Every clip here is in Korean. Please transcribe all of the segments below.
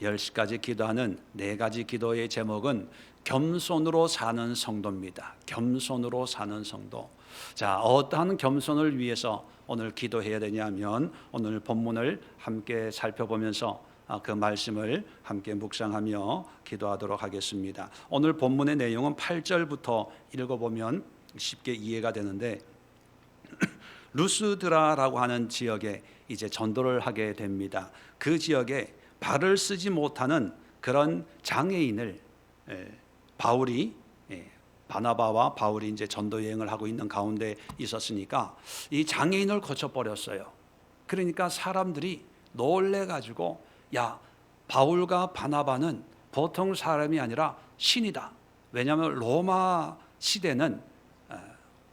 10가지 기도하는 4가지 기도의 제목은 겸손으로 사는 성도입니다. 겸손으로 사는 성도. 자, 어떠한 겸손을 위해서 오늘 기도해야 되냐면 오늘 본문을 함께 살펴보면서 그 말씀을 함께 묵상하며 기도하도록 하겠습니다. 오늘 본문의 내용은 8절부터 읽어보면 쉽게 이해가 되는데 루스드라라고 하는 지역에 이제 전도를 하게 됩니다. 그 지역에 발을 쓰지 못하는 그런 장애인을 바울이 바나바와 바울이 이제 전도 여행을 하고 있는 가운데 있었으니까 이 장애인을 고쳐버렸어요. 그러니까 사람들이 놀래가지고 야, 바울과 바나바는 보통 사람이 아니라 신이다. 왜냐하면 로마 시대는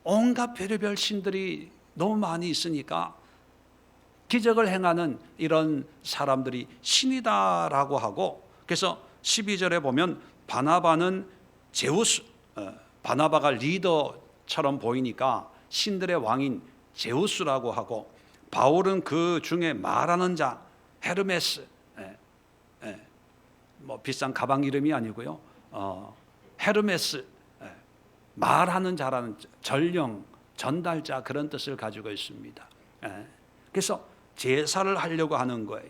온갖 별의별 신들이 너무 많이 있으니까 기적을 행하는 이런 사람들이 신이다라고 하고, 그래서 12절에 보면 바나바는 제우스, 바나바가 리더처럼 보이니까 신들의 왕인 제우스라고 하고, 바울은 그 중에 말하는 자 헤르메스, 뭐 비싼 가방 이름이 아니고요, 헤르메스, 말하는 자라는 전령, 전달자 그런 뜻을 가지고 있습니다. 그래서 제사를 하려고 하는 거예요.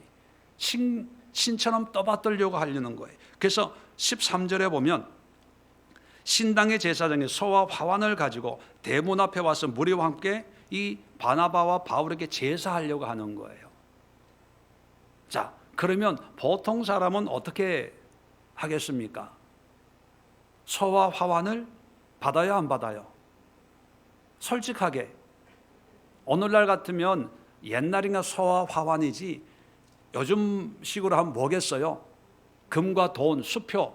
신처럼 떠받들려고 하려는 거예요. 그래서 13절에 보면 신당의 제사장이 소와 화환을 가지고 대문 앞에 와서 무리와 함께 이 바나바와 바울에게 제사하려고 하는 거예요. 자, 그러면 보통 사람은 어떻게 하겠습니까? 소와 화환을 받아요, 안 받아요? 솔직하게 오늘날 같으면 옛날인가 소와 화환이지 요즘 식으로 하면 뭐겠어요? 금과 돈, 수표,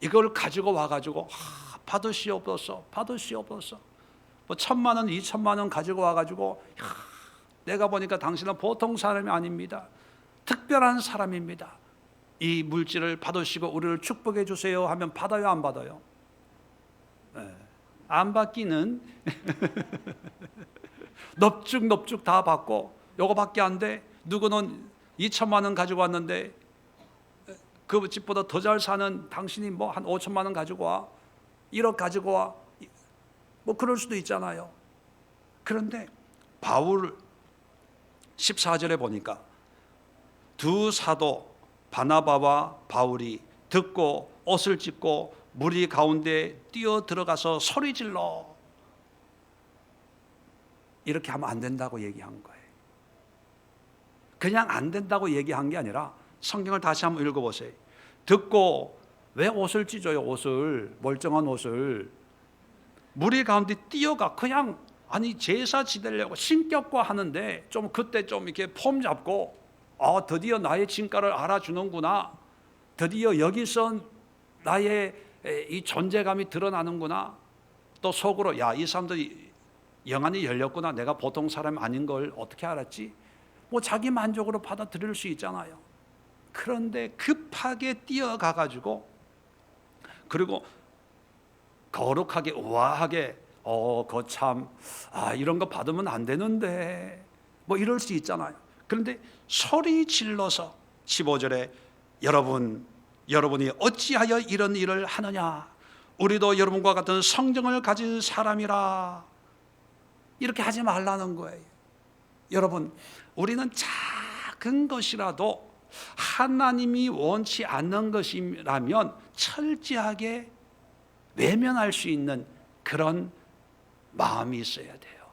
이걸 가지고 와가지고 받으시옵소서, 받으시옵소서. 뭐 1,000만 원, 2,000만 원 가지고 와가지고 내가 보니까 당신은 보통 사람이 아닙니다. 특별한 사람입니다. 이 물질을 받으시고 우리를 축복해 주세요 하면 받아요, 안 받아요? 안 받기는 넙죽 다 받고 요거밖에 안 돼. 누구는 2,000만 원 가지고 왔는데 그 집보다 더 잘 사는 당신이 뭐 한 5,000만 원 가지고 와, 1억 가지고 와, 뭐 그럴 수도 있잖아요. 그런데 바울 14절에 보니까 두 사도 바나바와 바울이 듣고 옷을 찢고 무리 가운데 뛰어 들어가서 소리질러, 이렇게 하면 안 된다고 얘기한 거예요. 그냥 안 된다고 얘기한 게 아니라 성경을 다시 한번 읽어보세요. 듣고 왜 옷을 찢어요? 옷을, 멀쩡한 옷을. 무리 가운데 뛰어가, 그냥 아니 제사 지내려고 신격과 하는데 좀 그때 좀 이렇게 폼 잡고 드디어 나의 진가를 알아주는구나, 드디어 여기서 나의 이 존재감이 드러나는구나. 또 속으로 야, 이 사람들이 영안이 열렸구나, 내가 보통 사람 아닌 걸 어떻게 알았지? 뭐 자기 만족으로 받아들일 수 있잖아요. 그런데 급하게 뛰어가가지고, 그리고 거룩하게 우아하게 거참 이런 거 받으면 안 되는데 뭐 이럴 수 있잖아요. 그런데 소리 질러서 15절에 여러분이 어찌하여 이런 일을 하느냐, 우리도 여러분과 같은 성정을 가진 사람이라, 이렇게 하지 말라는 거예요. 여러분, 우리는 작은 것이라도 하나님이 원치 않는 것이라면 철저하게 외면할 수 있는 그런 마음이 있어야 돼요.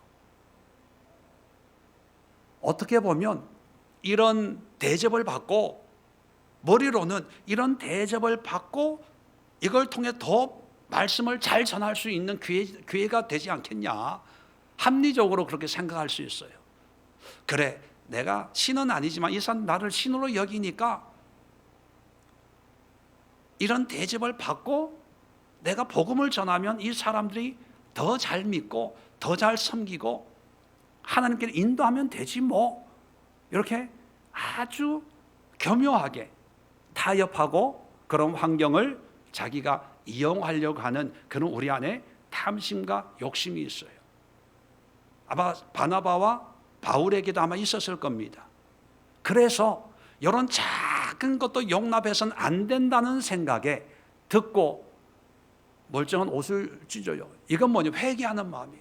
어떻게 보면 이런 대접을 받고, 머리로는 이런 대접을 받고 이걸 통해 더 말씀을 잘 전할 수 있는 기회가 되지 않겠냐, 합리적으로 그렇게 생각할 수 있어요. 그래, 내가 신은 아니지만 이 사람 나를 신으로 여기니까 이런 대접을 받고 내가 복음을 전하면 이 사람들이 더 잘 믿고 더 잘 섬기고 하나님께 인도하면 되지 뭐, 이렇게 아주 교묘하게 타협하고 그런 환경을 자기가 이용하려고 하는 그런 우리 안에 탐심과 욕심이 있어요. 아마 바나바와 바울에게도 아마 있었을 겁니다. 그래서 이런 작은 작은 것도 용납해서는 안 된다는 생각에 듣고 멀쩡한 옷을 찢어요. 이건 뭐냐? 회개하는 마음이.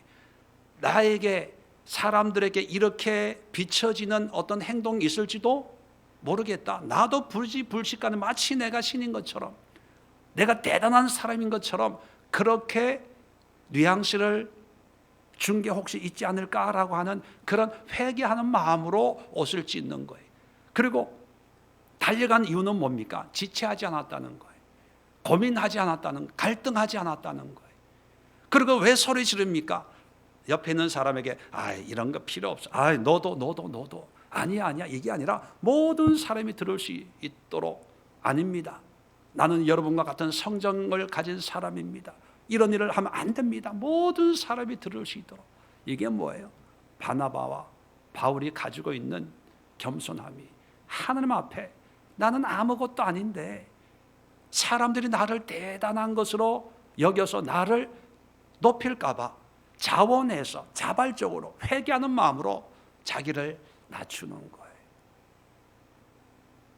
나에게 사람들에게 이렇게 비춰지는 어떤 행동이 있을지도 모르겠다. 나도 불식간에 마치 내가 신인 것처럼, 내가 대단한 사람인 것처럼 그렇게 뉘앙스를 준 게 혹시 있지 않을까라고 하는 그런 회개하는 마음으로 옷을 찢는 거예요. 그리고 달려간 이유는 뭡니까? 지체하지 않았다는 거예요. 고민하지 않았다는, 갈등하지 않았다는 거예요. 그리고 왜 소리 지릅니까? 옆에 있는 사람에게 이런 거 필요 없어. 너도 아니야 이게 아니라 모든 사람이 들을 수 있도록 아닙니다. 나는 여러분과 같은 성정을 가진 사람입니다. 이런 일을 하면 안 됩니다. 모든 사람이 들을 수 있도록. 이게 뭐예요? 바나바와 바울이 가지고 있는 겸손함이. 하나님 앞에 나는 아무것도 아닌데 사람들이 나를 대단한 것으로 여겨서 나를 높일까 봐 자원해서 자발적으로 회개하는 마음으로 자기를 낮추는 거예요.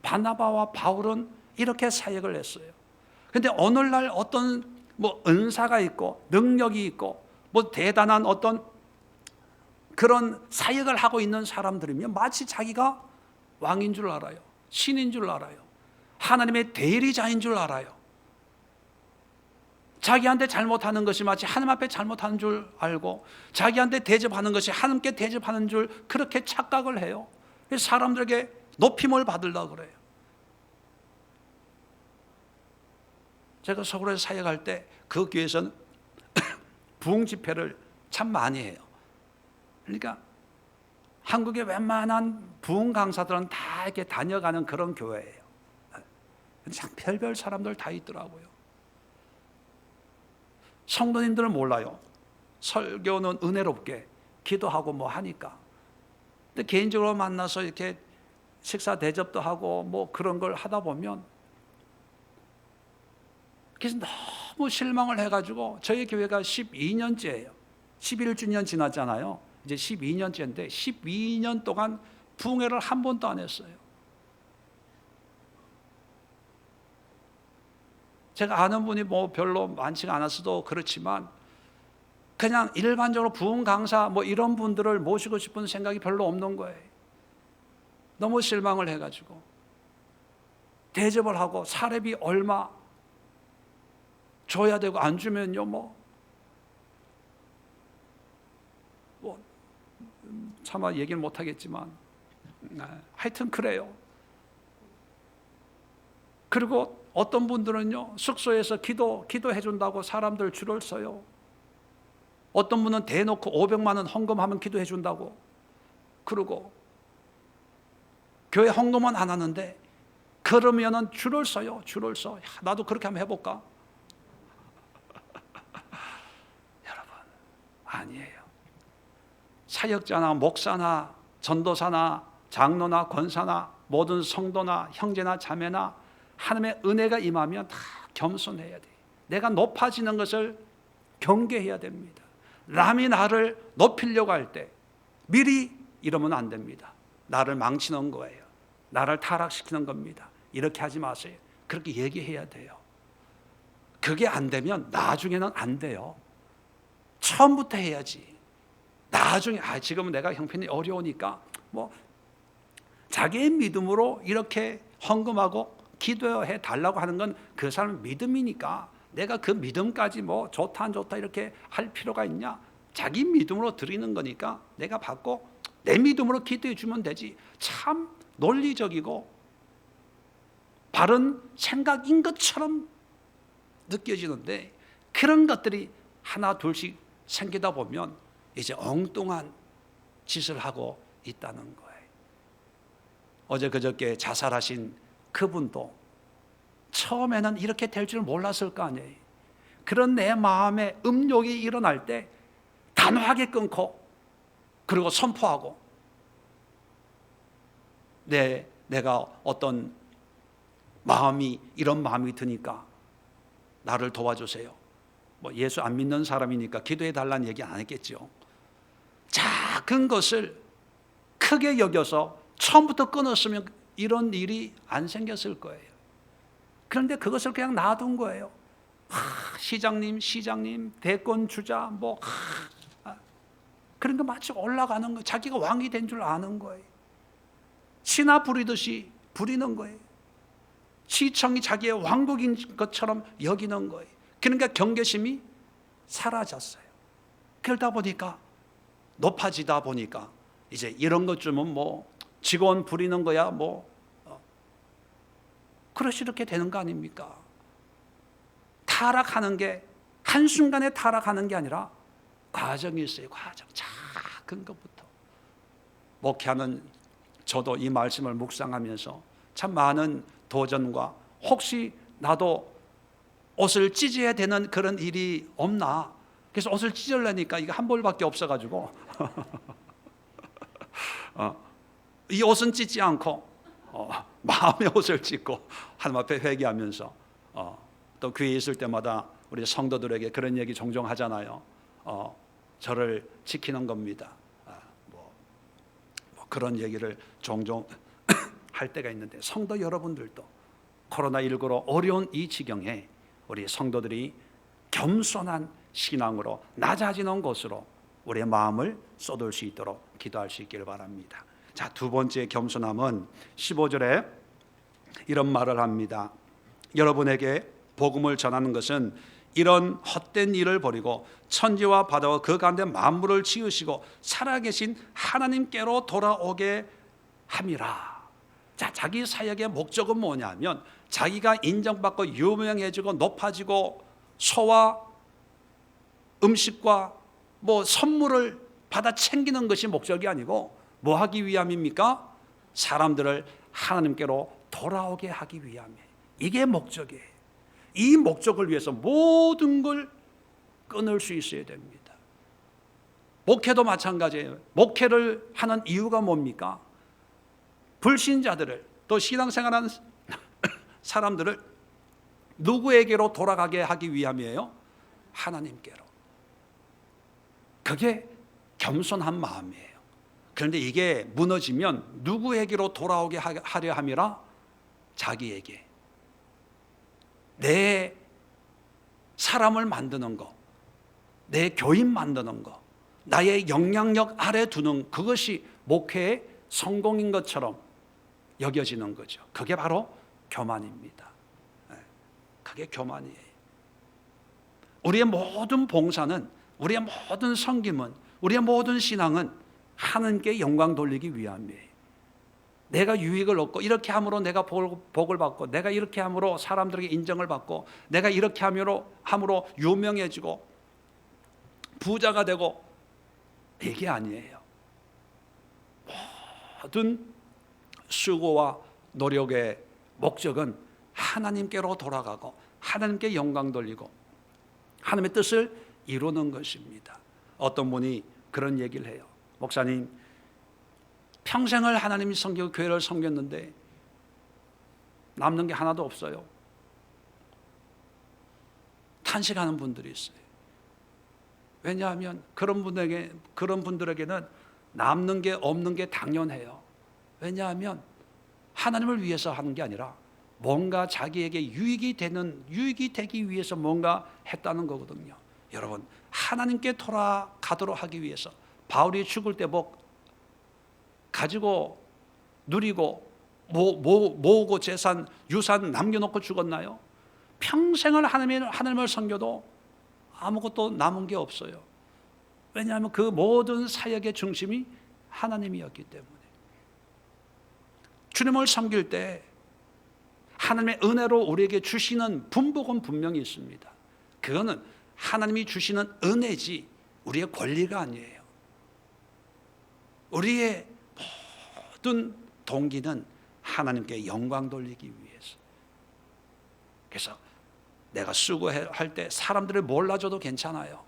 바나바와 바울은 이렇게 사역을 했어요. 그런데 오늘날 어떤 은사가 있고 능력이 있고 대단한 어떤 그런 사역을 하고 있는 사람들이면 마치 자기가 왕인 줄 알아요. 신인 줄 알아요. 하나님의 대리자인 줄 알아요. 자기한테 잘못하는 것이 마치 하나님 앞에 잘못하는 줄 알고 자기한테 대접하는 것이 하나님께 대접하는 줄 그렇게 착각을 해요. 사람들에게 높임을 받으려고 그래요. 제가 서울에서 사역할 때 그 교회에서는 부흥 집회를 참 많이 해요. 그러니까 한국의 웬만한 부흥 강사들은 다 이렇게 다녀가는 그런 교회예요. 참 별별 사람들 다 있더라고요. 성도님들은 몰라요. 설교는 은혜롭게 기도하고 하니까. 근데 개인적으로 만나서 이렇게 식사 대접도 하고 그런 걸 하다 보면 그래서 너무 실망을 해가지고 저희 교회가 12년째예요. 11주년 지났잖아요. 이제 12년째인데 12년 동안 부흥회를 한 번도 안 했어요. 제가 아는 분이 별로 많지가 않았어도 그렇지만 그냥 일반적으로 부흥 강사 이런 분들을 모시고 싶은 생각이 별로 없는 거예요. 너무 실망을 해가지고 대접을 하고 사례비 얼마 줘야 되고 안 주면요 차마 얘기는 못하겠지만 하여튼 그래요. 그리고 어떤 분들은요 숙소에서 기도해 준다고 사람들 줄을 서요. 어떤 분은 대놓고 500만 원 헌금하면 기도해 준다고 그러고 교회 헌금은 안 하는데 그러면은 줄을 서요. 줄을 서. 나도 그렇게 한번 해볼까? 여러분 아니에요. 사역자나 목사나 전도사나 장로나 권사나 모든 성도나 형제나 자매나 하나님의 은혜가 임하면 다 겸손해야 돼. 내가 높아지는 것을 경계해야 됩니다. 남이 나를 높이려고 할 때 미리 이러면 안 됩니다. 나를 망치는 거예요. 나를 타락시키는 겁니다. 이렇게 하지 마세요. 그렇게 얘기해야 돼요. 그게 안 되면 나중에는 안 돼요. 처음부터 해야지. 나중에 지금은 내가 형편이 어려우니까 자기의 믿음으로 이렇게 헌금하고 기도해 달라고 하는 건 그 사람의 믿음이니까 내가 그 믿음까지 좋다 안 좋다 이렇게 할 필요가 있냐? 자기 믿음으로 드리는 거니까 내가 받고 내 믿음으로 기도해 주면 되지. 참 논리적이고 바른 생각인 것처럼 느껴지는데 그런 것들이 하나 둘씩 생기다 보면 이제 엉뚱한 짓을 하고 있다는 거예요. 어제 그저께 자살하신 그분도 처음에는 이렇게 될 줄 몰랐을 거 아니에요. 그런 내 마음에 음욕이 일어날 때 단호하게 끊고 그리고 선포하고 내가 어떤 마음이 이런 마음이 드니까 나를 도와주세요. 예수 안 믿는 사람이니까 기도해 달라는 얘기 안 했겠죠. 작은 것을 크게 여겨서 처음부터 끊었으면 이런 일이 안 생겼을 거예요. 그런데 그것을 그냥 놔둔 거예요. 시장님, 대권 주자, 그러니까 마치 올라가는 거예요. 자기가 왕이 된 줄 아는 거예요. 신하 부리듯이 부리는 거예요. 시청이 자기의 왕국인 것처럼 여기는 거예요. 그러니까 경계심이 사라졌어요. 그러다 보니까 높아지다 보니까 이제 이런 것쯤은 직원 부리는 거야 그렇게 이렇게 되는 거 아닙니까? 타락하는 게 한순간에 타락하는 게 아니라 과정이 있어요. 과정. 작은 것부터. 목회하는 저도 이 말씀을 묵상하면서 참 많은 도전과 혹시 나도 옷을 찢어야 되는 그런 일이 없나? 그래서 옷을 찢으려니까 이게 한 벌밖에 없어가지고 이 옷은 찢지 않고 마음의 옷을 찢고 하나님 앞에 회개하면서 또 교회에 있을 때마다 우리 성도들에게 그런 얘기 종종 하잖아요. 저를 지키는 겁니다. 그런 얘기를 종종 할 때가 있는데 성도 여러분들도 코로나19로 어려운 이 지경에 우리 성도들이 겸손한 신앙으로 낮아지는 곳으로 우리의 마음을 쏟을 수 있도록 기도할 수 있기를 바랍니다. 자, 두 번째 겸손함은 15절에 이런 말을 합니다. 여러분에게 복음을 전하는 것은 이런 헛된 일을 버리고 천지와 바다와 그 가운데 만물을 지으시고 살아계신 하나님께로 돌아오게 함이라. 자, 자기 사역의 목적은 뭐냐면 자기가 인정받고 유명해지고 높아지고 소와 음식과 선물을 받아 챙기는 것이 목적이 아니고 뭐 하기 위함입니까? 사람들을 하나님께로 돌아오게 하기 위함이에요. 이게 목적이에요. 이 목적을 위해서 모든 걸 끊을 수 있어야 됩니다. 목회도 마찬가지예요. 목회를 하는 이유가 뭡니까? 불신자들을 또 신앙생활하는 사람들을 누구에게로 돌아가게 하기 위함이에요? 하나님께로. 그게 겸손한 마음이에요. 그런데 이게 무너지면 누구에게로 돌아오게 하려 함이라? 자기에게. 내 사람을 만드는 거, 내 교인 만드는 거, 나의 영향력 아래 두는 그것이 목회의 성공인 것처럼 여겨지는 거죠. 그게 바로 교만입니다. 그게 교만이에요. 우리의 모든 봉사는, 우리의 모든 섬김은, 우리의 모든 신앙은 하나님께 영광 돌리기 위함이에요. 내가 유익을 얻고 이렇게 함으로 내가 복을 받고 내가 이렇게 함으로 사람들에게 인정을 받고 내가 이렇게 함으로 유명해지고 부자가 되고 이게 아니에요. 모든 수고와 노력의 목적은 하나님께로 돌아가고 하나님께 영광 돌리고 하나님의 뜻을 이루는 것입니다. 어떤 분이 그런 얘기를 해요. 목사님, 평생을 하나님이 섬기고 교회를 섬겼는데 남는 게 하나도 없어요. 탄식하는 분들이 있어요. 왜냐하면 그런 분들에게는 남는 게 없는 게 당연해요. 왜냐하면 하나님을 위해서 하는 게 아니라 뭔가 자기에게 유익이 되기 위해서 뭔가 했다는 거거든요. 여러분, 하나님께 돌아가도록 하기 위해서 바울이 죽을 때 가지고 누리고 모으고 재산, 유산 남겨놓고 죽었나요? 평생을 하나님을 섬겨도 아무것도 남은 게 없어요. 왜냐하면 그 모든 사역의 중심이 하나님이었기 때문에. 주님을 섬길 때 하나님의 은혜로 우리에게 주시는 분복은 분명히 있습니다. 그거는 하나님이 주시는 은혜지 우리의 권리가 아니에요. 우리의 모든 동기는 하나님께 영광 돌리기 위해서. 그래서 내가 수고할 때 사람들을 몰라줘도 괜찮아요.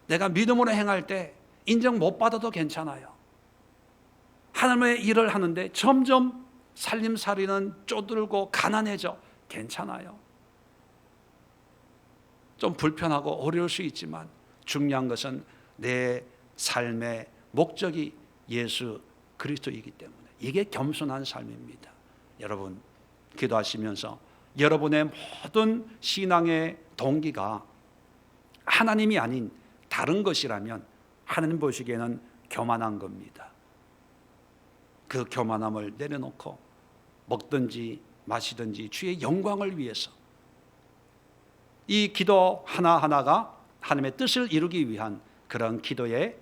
내가 믿음으로 행할 때 인정 못 받아도 괜찮아요. 하나님의 일을 하는데 점점 살림살이는 쪼들고 가난해져. 괜찮아요. 좀 불편하고 어려울 수 있지만 중요한 것은 내 삶의 목적이 예수 그리스도이기 때문에 이게 겸손한 삶입니다. 여러분 기도하시면서 여러분의 모든 신앙의 동기가 하나님이 아닌 다른 것이라면 하나님 보시기에는 교만한 겁니다. 그 교만함을 내려놓고 먹든지 마시든지 주의 영광을 위해서 이 기도 하나하나가 하나님의 뜻을 이루기 위한 그런 기도의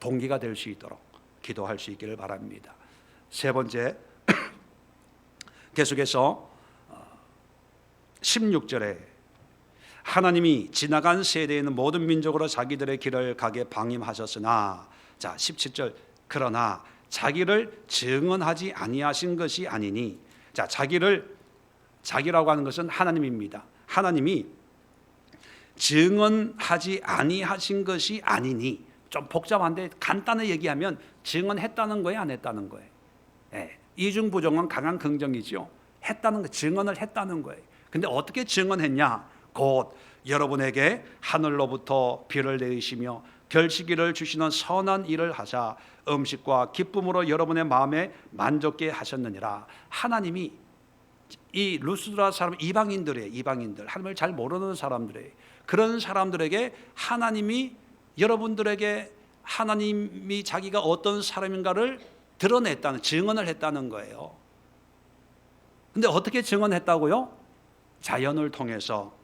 동기가 될 수 있도록 기도할 수 있기를 바랍니다. 세 번째, 계속해서 16절에 하나님이 지나간 세대에 있는 모든 민족으로 자기들의 길을 가게 방임하셨으나, 자 17절, 그러나 자기를 증언하지 아니하신 것이 아니니, 자 자기라고 하는 것은 하나님입니다. 하나님이 증언하지 아니하신 것이 아니니, 좀 복잡한데 간단히 얘기하면 증언했다는 거예요, 안 했다는 거예요? 예, 이중부정은 강한 긍정이죠. 했다는 거, 증언을 했다는 거예요. 근데 어떻게 증언했냐? 곧 여러분에게 하늘로부터 비를 내리시며 결실기를 주시는 선한 일을 하사 음식과 기쁨으로 여러분의 마음에 만족게 하셨느니라. 하나님이 이 루스드라 사람, 이방인들, 하나님을 잘 모르는 사람들의, 그런 사람들에게 하나님이, 여러분들에게 하나님이 자기가 어떤 사람인가를 드러냈다는, 증언을 했다는 거예요. 근데 어떻게 증언했다고요? 자연을 통해서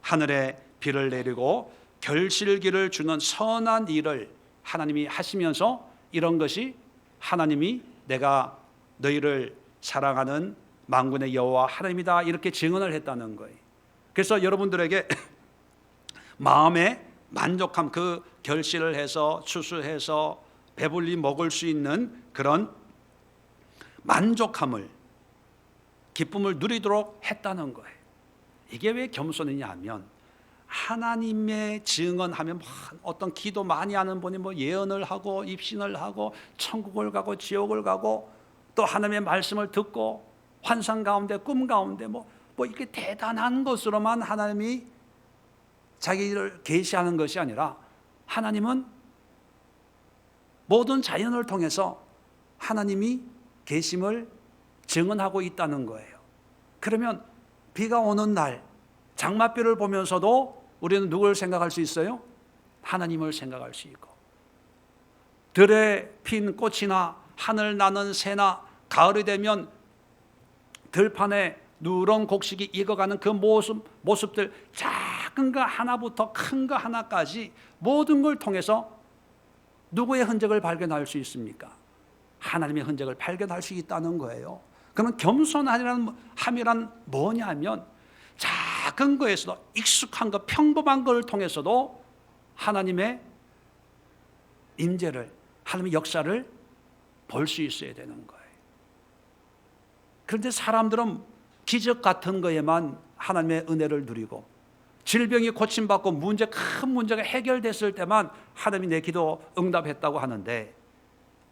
하늘에 비를 내리고 결실기를 주는 선한 일을 하나님이 하시면서, 이런 것이 하나님이 내가 너희를 사랑하는 만군의 여호와 하나님이다, 이렇게 증언을 했다는 거예요. 그래서 여러분들에게 마음의 만족함, 그 결실을 해서 추수해서 배불리 먹을 수 있는 그런 만족함을, 기쁨을 누리도록 했다는 거예요. 이게 왜 겸손이냐 하면, 하나님의 증언하면 어떤 기도 많이 하는 분이 뭐 예언을 하고 입신을 하고 천국을 가고 지옥을 가고 또 하나님의 말씀을 듣고 환상 가운데 꿈 가운데 뭐 이렇게 대단한 것으로만 하나님이 자기를 계시하는 것이 아니라, 하나님은 모든 자연을 통해서 하나님이 계심을 증언하고 있다는 거예요. 그러면 비가 오는 날 장맛비를 보면서도 우리는 누굴 생각할 수 있어요? 하나님을 생각할 수 있고, 들에 핀 꽃이나 하늘 나는 새나 가을이 되면 들판에 누런 곡식이 익어가는 그 모습들, 작은 거 하나부터 큰 거 하나까지 모든 걸 통해서 누구의 흔적을 발견할 수 있습니까? 하나님의 흔적을 발견할 수 있다는 거예요. 그러면 겸손함이란 뭐냐면, 작은 거에서도, 익숙한 거, 평범한 걸 통해서도 하나님의 임재를, 하나님의 역사를 볼 수 있어야 되는 거예요. 그런데 사람들은 기적 같은 거에만 하나님의 은혜를 누리고, 질병이 고침받고 큰 문제가 해결됐을 때만 하나님이 내 기도 응답했다고 하는데,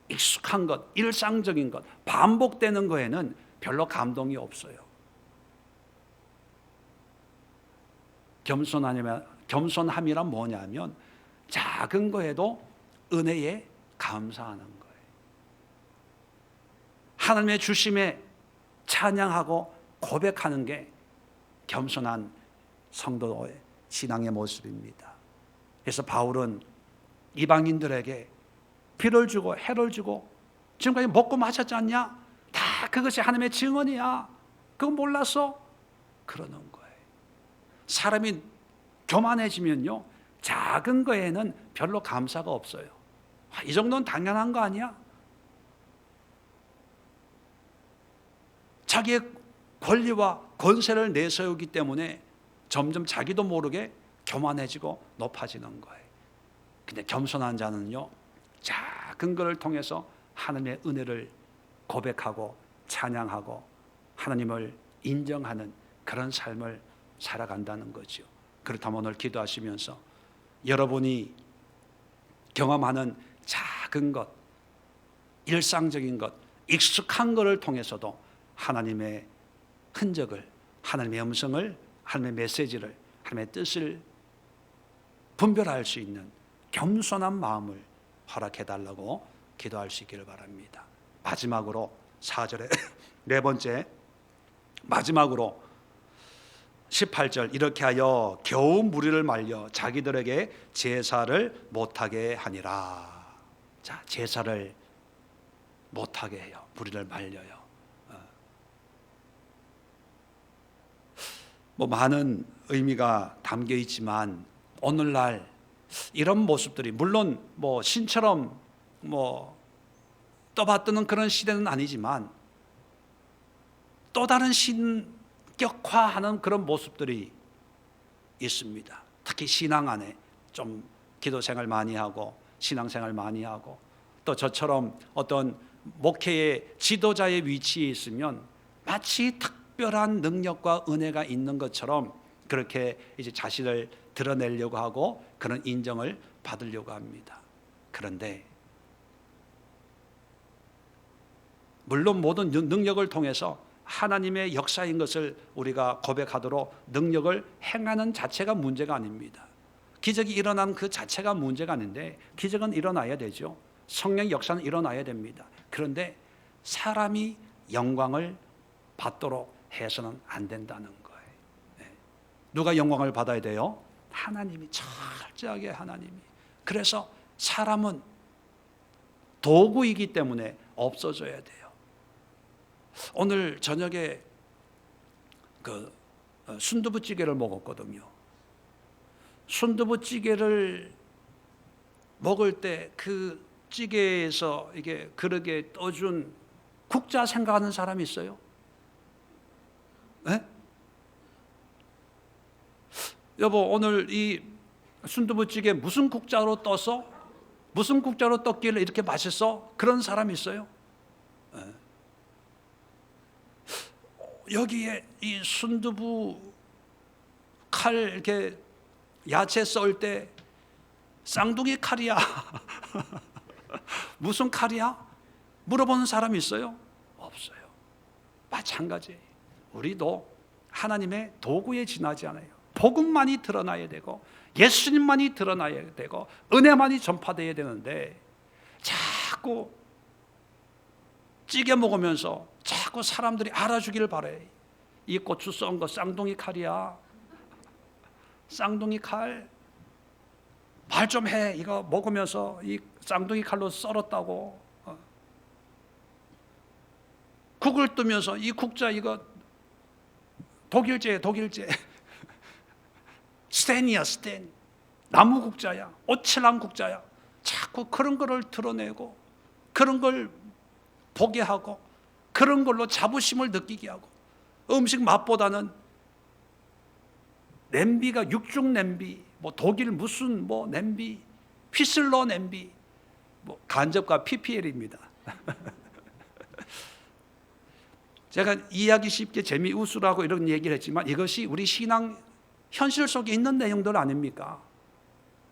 익숙한 것, 일상적인 것, 반복되는 거에는 별로 감동이 없어요. 겸손함이란 뭐냐면, 작은 거에도 은혜에 감사하는 거예요. 하나님의 주심에 찬양하고 고백하는 게 겸손한 성도의 신앙의 모습입니다. 그래서 바울은 이방인들에게 비를 주고 해를 주고 지금까지 먹고 마셨지 않냐? 다 그것이 하나님의 증언이야. 그거 몰랐어? 그러는 거예요. 사람이 교만해지면요, 작은 거에는 별로 감사가 없어요. 이 정도는 당연한 거 아니야? 자기의 권리와 권세를 내세우기 때문에 점점 자기도 모르게 교만해지고 높아지는 거예요. 근데 겸손한 자는요, 작은 것을 통해서 하나님의 은혜를 고백하고 찬양하고 하나님을 인정하는 그런 삶을 살아간다는 거죠. 그렇다면 오늘 기도하시면서 여러분이 경험하는 작은 것, 일상적인 것, 익숙한 것을 통해서도 하나님의 흔적을, 하나님의 음성을, 하나님의 메시지를, 하나님의 뜻을 분별할 수 있는 겸손한 마음을 허락해달라고 기도할 수 있기를 바랍니다. 마지막으로 4절에 네 번째 마지막으로 18절 이렇게 하여 겨우 무리를 말려 자기들에게 제사를 못하게 하니라. 자, 제사를 못하게 해요. 무리를 말려요. 뭐 많은 의미가 담겨 있지만 오늘날 이런 모습들이 물론 뭐 신처럼 뭐 떠받드는 그런 시대는 아니지만 또 다른 신격화하는 그런 모습들이 있습니다. 특히 신앙 안에 좀 기도 생활 많이 하고 신앙 생활 많이 하고 또 저처럼 어떤 목회의 지도자의 위치에 있으면 마치 특별한 능력과 은혜가 있는 것처럼 그렇게 이제 자신을 드러내려고 하고 그런 인정을 받으려고 합니다. 그런데 물론 모든 능력을 통해서 하나님의 역사인 것을 우리가 고백하도록 능력을 행하는 자체가 문제가 아닙니다. 기적이 일어난 그 자체가 문제가 아닌데 기적은 일어나야 되죠. 성령의 역사는 일어나야 됩니다. 그런데 사람이 영광을 받도록 해서는 안 된다는 거예요. 누가 영광을 받아야 돼요? 하나님이, 철저하게 하나님이. 그래서 사람은 도구이기 때문에 없어져야 돼요. 오늘 저녁에 그 순두부찌개를 먹었거든요. 순두부찌개를 먹을 때 그 찌개에서 이게 그릇에 떠준 국자 생각하는 사람이 있어요? 네? 여보, 오늘 이 순두부찌개 무슨 국자로 떠서 무슨 국자로 떴길래 이렇게 맛있어? 그런 사람이 있어요? 네. 여기에 이 순두부 칼 이렇게 야채 썰 때 쌍둥이 칼이야 무슨 칼이야? 물어보는 사람이 있어요? 없어요. 마찬가지예요. 우리도 하나님의 도구에 지나지 않아요. 복음만이 드러나야 되고 예수님만이 드러나야 되고 은혜만이 전파되어야 되는데 자꾸 찌개 먹으면서 자꾸 사람들이 알아주기를 바래. 이 고추 썬 거 쌍둥이 칼이야. 쌍둥이 칼. 말 좀 해. 이거 먹으면서 이 쌍둥이 칼로 썰었다고. 국을 뜨면서 이 국자 이거 독일제 스텐이야, 스텐. 나무 국자야. 오칠한 국자야. 자꾸 그런 거를 드러내고 그런 걸 보게 하고 그런 걸로 자부심을 느끼게 하고 음식 맛보다는 냄비가 육중 냄비, 뭐 독일 무슨 뭐 냄비, 휘슬러 냄비, 뭐 간접과 PPL입니다. 제가 이해하기 쉽게 재미웃으라고 이런 얘기를 했지만 이것이 우리 신앙 현실 속에 있는 내용들 아닙니까?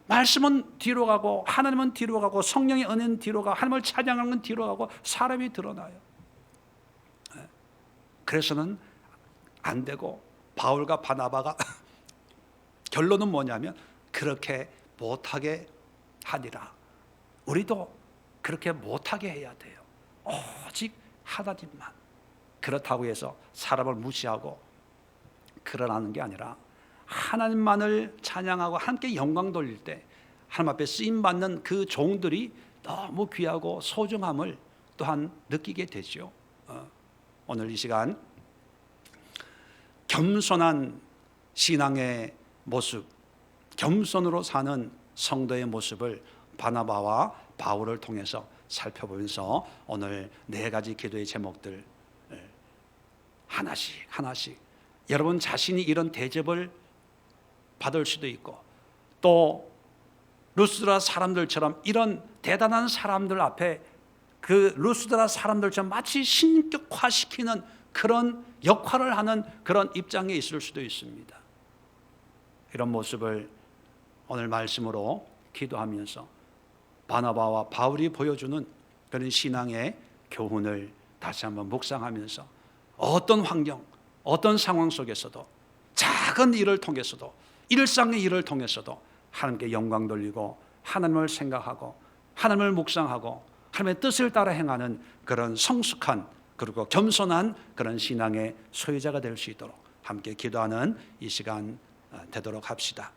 말씀은 뒤로 가고 하나님은 뒤로 가고 성령의 은혜는 뒤로 가고 하나님을 찬양하는 건 뒤로 가고 사람이 드러나요. 그래서는 안 되고 바울과 바나바가 결론은 뭐냐면 그렇게 못하게 하니라. 우리도 그렇게 못하게 해야 돼요. 오직 하나님만. 그렇다고 해서 사람을 무시하고 그러라는 게 아니라 하나님만을 찬양하고 함께 영광 돌릴 때 하나님 앞에 쓰임받는 그 종들이 너무 귀하고 소중함을 또한 느끼게 되죠. 오늘 이 시간 겸손한 신앙의 모습, 겸손으로 사는 성도의 모습을 바나바와 바울을 통해서 살펴보면서 오늘 네 가지 기도의 제목들 하나씩 여러분 자신이 이런 대접을 받을 수도 있고 또 루스드라 사람들처럼 이런 대단한 사람들 앞에 그 루스드라 사람들처럼 마치 신격화시키는 그런 역할을 하는 그런 입장에 있을 수도 있습니다. 이런 모습을 오늘 말씀으로 기도하면서 바나바와 바울이 보여주는 그런 신앙의 교훈을 다시 한번 묵상하면서 어떤 환경, 어떤 상황 속에서도 작은 일을 통해서도 일상의 일을 통해서도 하나님께 영광 돌리고 하나님을 생각하고 하나님을 묵상하고 하나님의 뜻을 따라 행하는 그런 성숙한 그리고 겸손한 그런 신앙의 소유자가 될 수 있도록 함께 기도하는 이 시간 되도록 합시다.